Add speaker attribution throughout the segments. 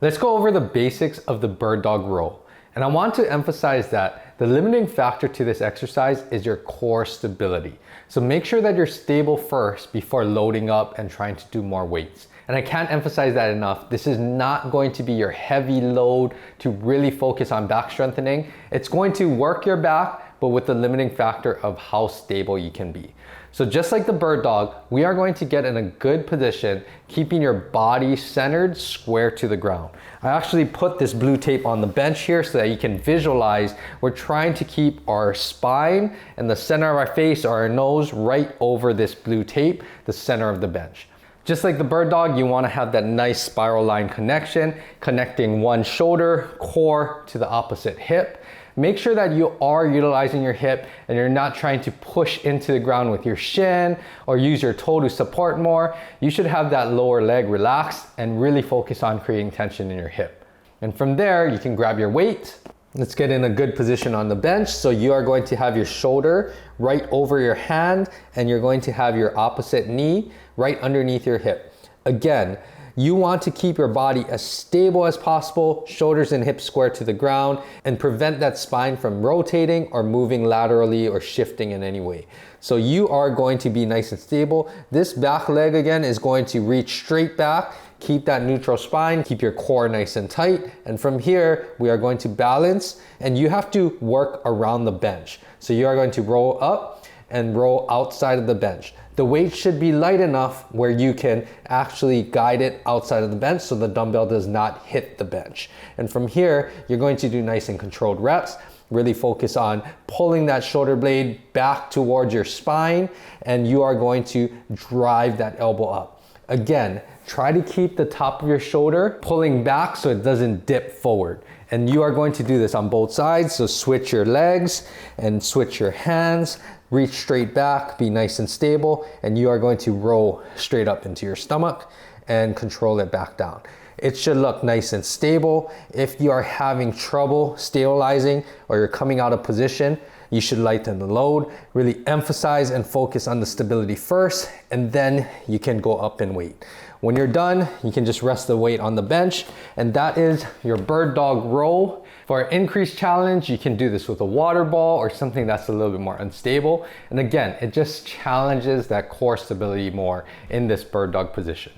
Speaker 1: Let's go over the basics of the bird dog row. And I want to emphasize that the limiting factor to this exercise is your core stability. So make sure that you're stable first before loading up and trying to do more weights. And I can't emphasize that enough. This is not going to be your heavy load to really focus on back strengthening. It's going to work your back, but with the limiting factor of how stable you can be. So just like the bird dog, we are going to get in a good position, keeping your body centered, square to the ground. I actually put this blue tape on the bench here so that you can visualize we're trying to keep our spine and the center of our face or our nose right over this blue tape, the center of the bench. Just like the bird dog, you want to have that nice spiral line connection, connecting one shoulder, core to the opposite hip. Make sure that you are utilizing your hip and you're not trying to push into the ground with your shin or use your toe to support more. You should have that lower leg relaxed and really focus on creating tension in your hip. And from there, you can grab your weight. Let's get in a good position on the bench. So you are going to have your shoulder right over your hand and you're going to have your opposite knee right underneath your hip. Again, you want to keep your body as stable as possible, shoulders and hips square to the ground, and prevent that spine from rotating or moving laterally or shifting in any way. So you are going to be nice and stable. This back leg again is going to reach straight back. Keep that neutral spine, keep your core nice and tight. And from here, we are going to balance and you have to work around the bench. So you are going to roll up and roll outside of the bench. The weight should be light enough where you can actually guide it outside of the bench so the dumbbell does not hit the bench. And from here, you're going to do nice and controlled reps. Really focus on pulling that shoulder blade back towards your spine and you are going to drive that elbow up. Again, try to keep the top of your shoulder pulling back so it doesn't dip forward. And you are going to do this on both sides. So switch your legs and switch your hands. Reach straight back, be nice and stable, and you are going to roll straight up into your stomach and control it back down. It should look nice and stable. If you are having trouble stabilizing or you're coming out of position, you should lighten the load. Really emphasize and focus on the stability first, and then you can go up in weight. When you're done, you can just rest the weight on the bench, and that is your bird dog row. For an increased challenge, you can do this with a water ball or something that's a little bit more unstable. And again, it just challenges that core stability more in this bird dog position.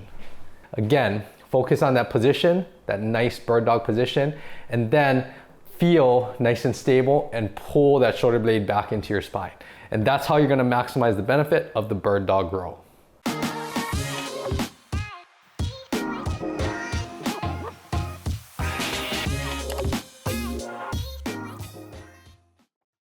Speaker 1: Again, focus on that position, that nice bird dog position, and then feel nice and stable and pull that shoulder blade back into your spine. And that's how you're gonna maximize the benefit of the bird dog row.